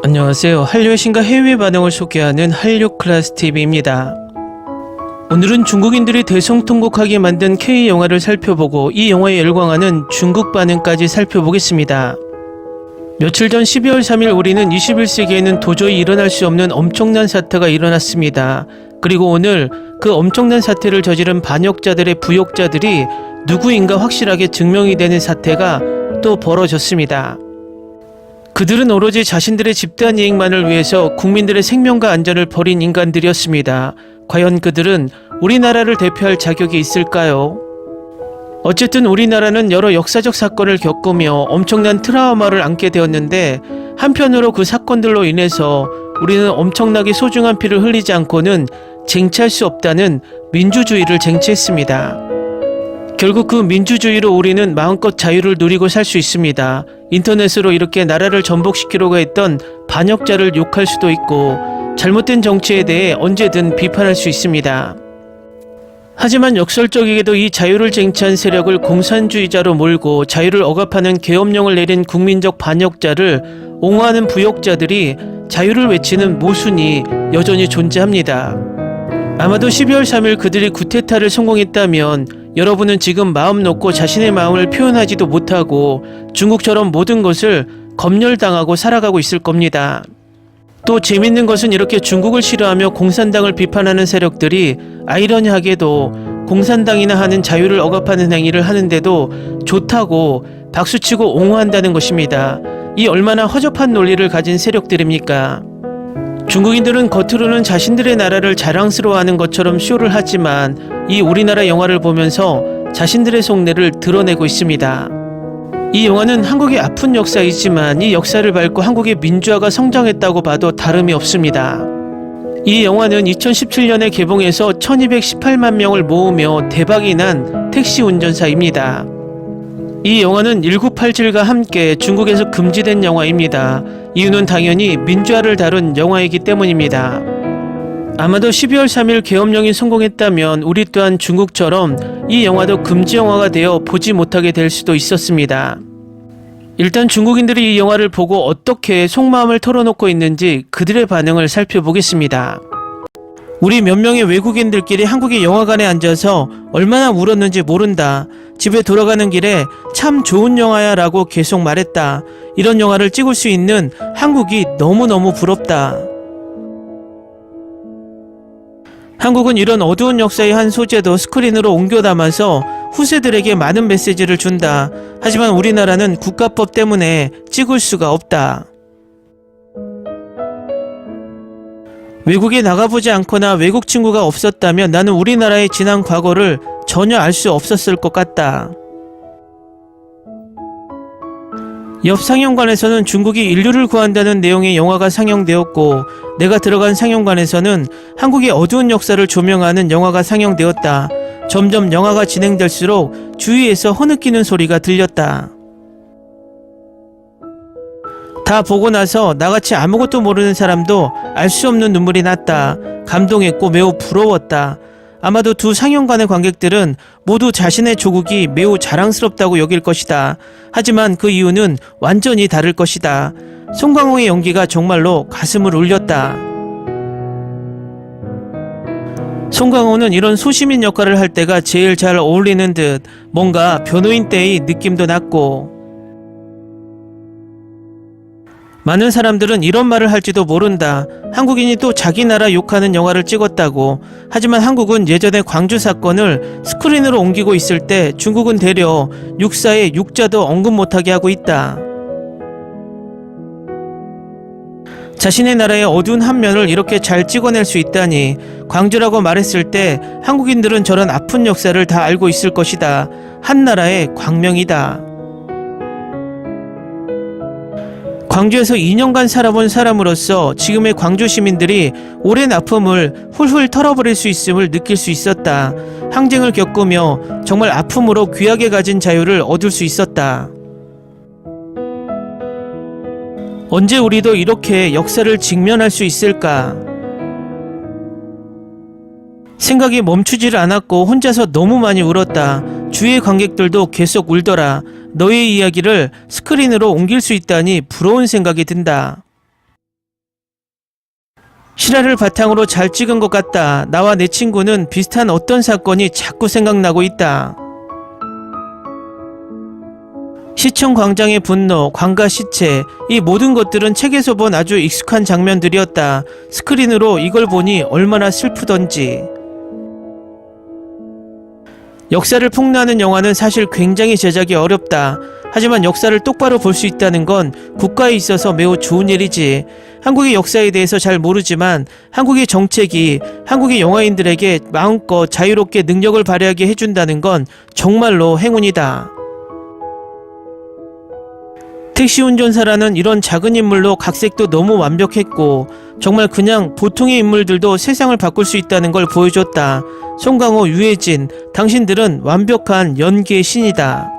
안녕하세요. 한류의 신과 해외 반응을 소개하는 한류클래스TV입니다. 오늘은 중국인들이 대성통곡하게 만든 K영화를 살펴보고 이 영화에 열광하는 중국 반응까지 살펴보겠습니다. 며칠 전 12월 3일 우리는 21세기에는 도저히 일어날 수 없는 엄청난 사태가 일어났습니다. 그리고 오늘 그 엄청난 사태를 저지른 반역자들의 부역자들이 누구인가 확실하게 증명이 되는 사태가 또 벌어졌습니다. 그들은 오로지 자신들의 집단 이익만을 위해서 국민들의 생명과 안전을 버린 인간들이었습니다. 과연 그들은 우리나라를 대표할 자격이 있을까요? 어쨌든 우리나라는 여러 역사적 사건을 겪으며 엄청난 트라우마를 안게 되었는데, 한편으로 그 사건들로 인해서 우리는 엄청나게 소중한 피를 흘리지 않고는 쟁취할 수 없다는 민주주의를 쟁취했습니다. 결국 그 민주주의로 우리는 마음껏 자유를 누리고 살 수 있습니다. 인터넷으로 이렇게 나라를 전복시키려고 했던 반역자를 욕할 수도 있고 잘못된 정치에 대해 언제든 비판할 수 있습니다. 하지만 역설적이게도 이 자유를 쟁취한 세력을 공산주의자로 몰고 자유를 억압하는 계엄령을 내린 국민적 반역자를 옹호하는 부역자들이 자유를 외치는 모순이 여전히 존재합니다. 아마도 12월 3일 그들이 쿠데타를 성공했다면 여러분은 지금 마음 놓고 자신의 마음을 표현하지도 못하고 중국처럼 모든 것을 검열당하고 살아가고 있을 겁니다. 또 재밌는 것은 이렇게 중국을 싫어하며 공산당을 비판하는 세력들이 아이러니하게도 공산당이나 하는 자유를 억압하는 행위를 하는데도 좋다고 박수치고 옹호한다는 것입니다. 이 얼마나 허접한 논리를 가진 세력들입니까? 중국인들은 겉으로는 자신들의 나라를 자랑스러워하는 것처럼 쇼를 하지만 이 우리나라 영화를 보면서 자신들의 속내를 드러내고 있습니다. 이 영화는 한국의 아픈 역사이지만 이 역사를 밟고 한국의 민주화가 성장했다고 봐도 다름이 없습니다. 이 영화는 2017년에 개봉해서 1218만 명을 모으며 대박이 난 택시 운전사입니다. 이 영화는 1987과 함께 중국에서 금지된 영화입니다. 이유는 당연히 민주화를 다룬 영화이기 때문입니다. 아마도 12월 3일 계엄령이 성공했다면 우리 또한 중국처럼 이 영화도 금지 영화가 되어 보지 못하게 될 수도 있었습니다. 일단 중국인들이 이 영화를 보고 어떻게 속마음을 털어놓고 있는지 그들의 반응을 살펴보겠습니다. 우리 몇 명의 외국인들끼리 한국의 영화관에 앉아서 얼마나 울었는지 모른다. 집에 돌아가는 길에 참 좋은 영화야 라고 계속 말했다. 이런 영화를 찍을 수 있는 한국이 너무너무 부럽다. 한국은 이런 어두운 역사의 한 소재도 스크린으로 옮겨 담아서 후세들에게 많은 메시지를 준다. 하지만 우리나라는 국가법 때문에 찍을 수가 없다. 외국에 나가보지 않거나 외국 친구가 없었다면 나는 우리나라의 지난 과거를 전혀 알 수 없었을 것 같다. 옆 상영관에서는 중국이 인류를 구한다는 내용의 영화가 상영되었고, 내가 들어간 상영관에서는 한국의 어두운 역사를 조명하는 영화가 상영되었다. 점점 영화가 진행될수록 주위에서 허느끼는 소리가 들렸다. 다 보고 나서 나같이 아무것도 모르는 사람도 알 수 없는 눈물이 났다. 감동했고 매우 부러웠다. 아마도 두 상영관의 관객들은 모두 자신의 조국이 매우 자랑스럽다고 여길 것이다. 하지만 그 이유는 완전히 다를 것이다. 송강호의 연기가 정말로 가슴을 울렸다. 송강호는 이런 소시민 역할을 할 때가 제일 잘 어울리는 듯 뭔가 변호인 때의 느낌도 났고, 많은 사람들은 이런 말을 할지도 모른다. 한국인이 또 자기 나라 욕하는 영화를 찍었다고. 하지만 한국은 예전에 광주 사건을 스크린으로 옮기고 있을 때 중국은 되려 육사에 육자도 언급 못하게 하고 있다. 자신의 나라의 어두운 한 면을 이렇게 잘 찍어낼 수 있다니. 광주라고 말했을 때 한국인들은 저런 아픈 역사를 다 알고 있을 것이다. 한 나라의 광명이다. 광주에서 2년간 살아본 사람으로서 지금의 광주 시민들이 오랜 아픔을 훌훌 털어버릴 수 있음을 느낄 수 있었다. 항쟁을 겪으며 정말 아픔으로 귀하게 가진 자유를 얻을 수 있었다. 언제 우리도 이렇게 역사를 직면할 수 있을까? 생각이 멈추질 않았고 혼자서 너무 많이 울었다. 주위의 관객들도 계속 울더라. 너의 이야기를 스크린으로 옮길 수 있다니 부러운 생각이 든다. 실화를 바탕으로 잘 찍은 것 같다. 나와 내 친구는 비슷한 어떤 사건이 자꾸 생각나고 있다. 시청 광장의 분노, 광가 시체, 이 모든 것들은 책에서 본 아주 익숙한 장면들이었다. 스크린으로 이걸 보니 얼마나 슬프던지. 역사를 풍자하는 영화는 사실 굉장히 제작이 어렵다. 하지만 역사를 똑바로 볼 수 있다는 건 국가에 있어서 매우 좋은 일이지. 한국의 역사에 대해서 잘 모르지만 한국의 정책이 한국의 영화인들에게 마음껏 자유롭게 능력을 발휘하게 해준다는 건 정말로 행운이다. 택시 운전사라는 이런 작은 인물로 각색도 너무 완벽했고 정말 그냥 보통의 인물들도 세상을 바꿀 수 있다는 걸 보여줬다. 송강호, 유해진, 당신들은 완벽한 연기의 신이다.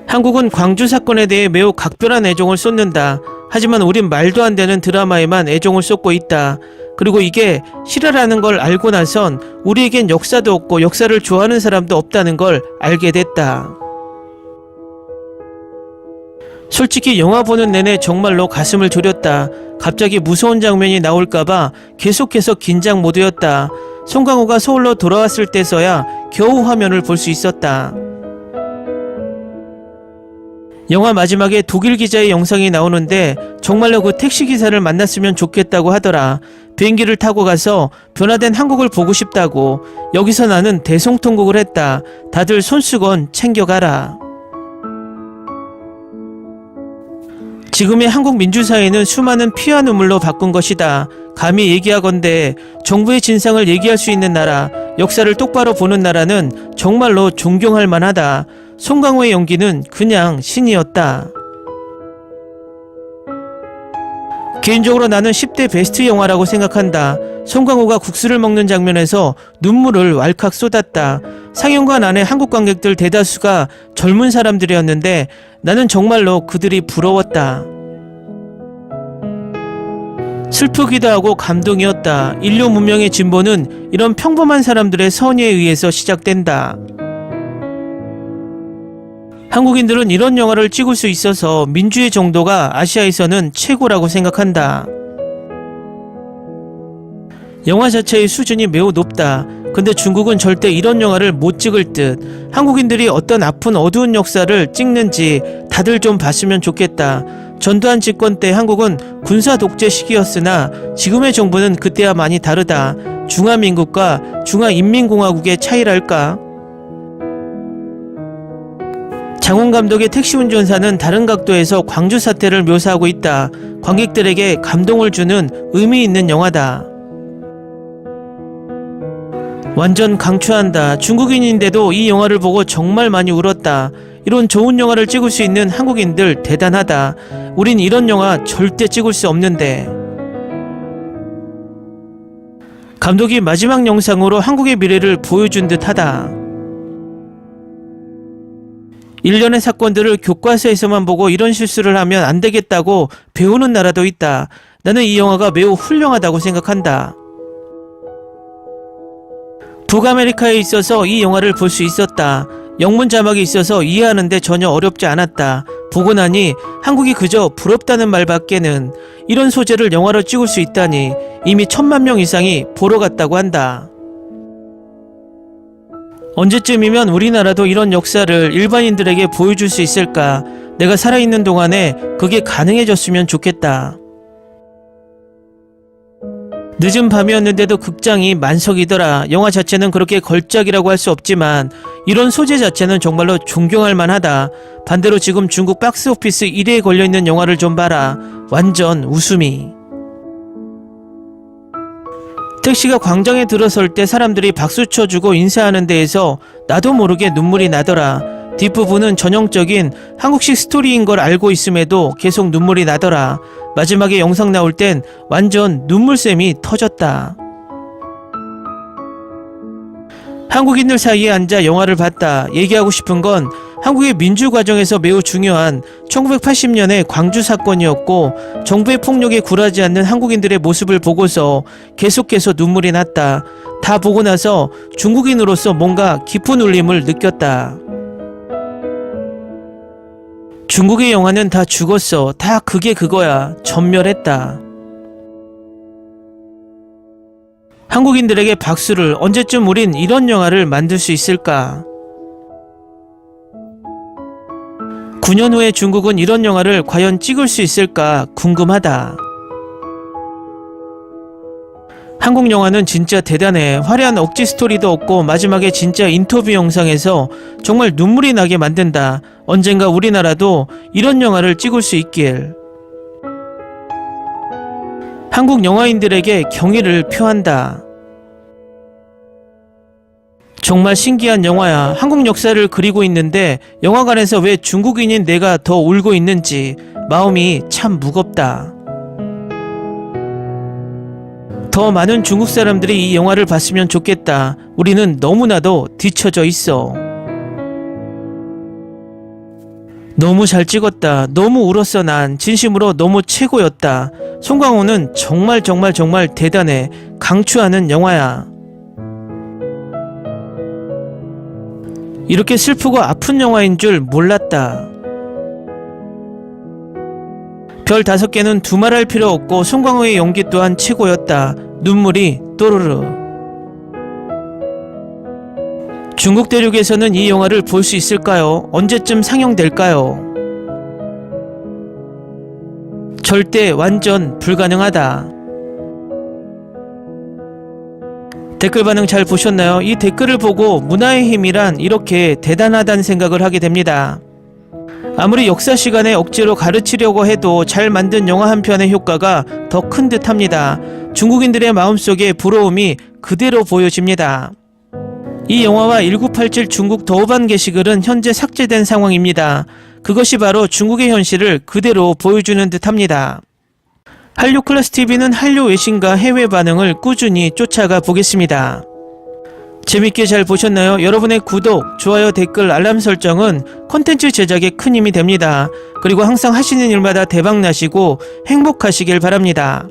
한국은 광주 사건에 대해 매우 각별한 애정을 쏟는다. 하지만 우린 말도 안 되는 드라마에만 애정을 쏟고 있다. 그리고 이게 실화라는 걸 알고 나선 우리에겐 역사도 없고 역사를 좋아하는 사람도 없다는 걸 알게 됐다. 솔직히 영화 보는 내내 정말로 가슴을 졸였다. 갑자기 무서운 장면이 나올까봐 계속해서 긴장 모드였다. 송강호가 서울로 돌아왔을 때서야 겨우 화면을 볼 수 있었다. 영화 마지막에 독일 기자의 영상이 나오는데 정말로 그 택시기사를 만났으면 좋겠다고 하더라. 비행기를 타고 가서 변화된 한국을 보고 싶다고. 여기서 나는 대성통곡을 했다. 다들 손수건 챙겨가라. 지금의 한국 민주사회는 수많은 피와 눈물로 바꾼 것이다. 감히 얘기하건대 정부의 진상을 얘기할 수 있는 나라, 역사를 똑바로 보는 나라는 정말로 존경할 만하다. 송강호의 연기는 그냥 신이었다. 개인적으로 나는 10대 베스트 영화라고 생각한다. 송강호가 국수를 먹는 장면에서 눈물을 왈칵 쏟았다. 상영관 안에 한국 관객들 대다수가 젊은 사람들이었는데 나는 정말로 그들이 부러웠다. 슬프기도 하고 감동이었다. 인류 문명의 진보는 이런 평범한 사람들의 선의에 의해서 시작된다. 한국인들은 이런 영화를 찍을 수 있어서 민주의 정도가 아시아에서는 최고라고 생각한다. 영화 자체의 수준이 매우 높다. 근데 중국은 절대 이런 영화를 못 찍을 듯. 한국인들이 어떤 아픈 어두운 역사를 찍는지 다들 좀 봤으면 좋겠다. 전두환 집권 때 한국은 군사 독재 시기였으나 지금의 정부는 그때와 많이 다르다. 중화민국과 중화인민공화국의 차이랄까? 장원 감독의 택시 운전사는 다른 각도에서 광주 사태를 묘사하고 있다. 관객들에게 감동을 주는 의미 있는 영화다. 완전 강추한다. 중국인인데도 이 영화를 보고 정말 많이 울었다. 이런 좋은 영화를 찍을 수 있는 한국인들 대단하다. 우린 이런 영화 절대 찍을 수 없는데. 감독이 마지막 영상으로 한국의 미래를 보여준 듯하다. 일련의 사건들을 교과서에서만 보고 이런 실수를 하면 안 되겠다고 배우는 나라도 있다. 나는 이 영화가 매우 훌륭하다고 생각한다. 북아메리카에 있어서 이 영화를 볼 수 있었다. 영문 자막이 있어서 이해하는데 전혀 어렵지 않았다. 보고 나니 한국이 그저 부럽다는 말밖에는. 이런 소재를 영화로 찍을 수 있다니. 이미 1000만 명 이상이 보러 갔다고 한다. 언제쯤이면 우리나라도 이런 역사를 일반인들에게 보여줄 수 있을까? 내가 살아있는 동안에 그게 가능해졌으면 좋겠다. 늦은 밤이었는데도 극장이 만석이더라. 영화 자체는 그렇게 걸작이라고 할 수 없지만 이런 소재 자체는 정말로 존경할 만하다. 반대로 지금 중국 박스오피스 1위에 걸려있는 영화를 좀 봐라. 완전 웃음이. 택시가 광장에 들어설 때 사람들이 박수 쳐주고 인사하는 데에서 나도 모르게 눈물이 나더라. 뒷부분은 전형적인 한국식 스토리인 걸 알고 있음에도 계속 눈물이 나더라. 마지막에 영상 나올 땐 완전 눈물샘이 터졌다. 한국인들 사이에 앉아 영화를 봤다. 얘기하고 싶은 건 한국의 민주 과정에서 매우 중요한 1980년의 광주 사건이었고 정부의 폭력에 굴하지 않는 한국인들의 모습을 보고서 계속해서 눈물이 났다. 다 보고 나서 중국인으로서 뭔가 깊은 울림을 느꼈다. 중국의 영화는 다 죽었어. 다 그게 그거야. 전멸했다. 한국인들에게 박수를. 언제쯤 우린 이런 영화를 만들 수 있을까? 9년 후에 중국은 이런 영화를 과연 찍을 수 있을까 궁금하다. 한국 영화는 진짜 대단해. 화려한 억지 스토리도 없고 마지막에 진짜 인터뷰 영상에서 정말 눈물이 나게 만든다. 언젠가 우리나라도 이런 영화를 찍을 수 있길. 한국 영화인들에게 경의를 표한다. 정말 신기한 영화야. 한국 역사를 그리고 있는데 영화관에서 왜 중국인인 내가 더 울고 있는지 마음이 참 무겁다. 더 많은 중국 사람들이 이 영화를 봤으면 좋겠다. 우리는 너무나도 뒤처져 있어. 너무 잘 찍었다. 너무 울었어. 난 진심으로 너무 최고였다. 송강호는 정말 대단해. 강추하는 영화야. 이렇게 슬프고 아픈 영화인 줄 몰랐다. 별 5개는 두말할 필요 없고 송강호의 연기 또한 최고였다. 눈물이 또르르. 중국 대륙에서는 이 영화를 볼 수 있을까요? 언제쯤 상영될까요? 절대 완전 불가능하다. 댓글 반응 잘 보셨나요? 이 댓글을 보고 문화의 힘이란 이렇게 대단하다는 생각을 하게 됩니다. 아무리 역사 시간에 억지로 가르치려고 해도 잘 만든 영화 한 편의 효과가 더 큰 듯합니다. 중국인들의 마음속에 부러움이 그대로 보여집니다. 이 영화와 1987 중국 더우반 게시글은 현재 삭제된 상황입니다. 그것이 바로 중국의 현실을 그대로 보여주는 듯합니다. 한류클래스TV는 한류 외신과 해외 반응을 꾸준히 쫓아가 보겠습니다. 재밌게 잘 보셨나요? 여러분의 구독, 좋아요, 댓글, 알람 설정은 콘텐츠 제작에 큰 힘이 됩니다. 그리고 항상 하시는 일마다 대박 나시고 행복하시길 바랍니다.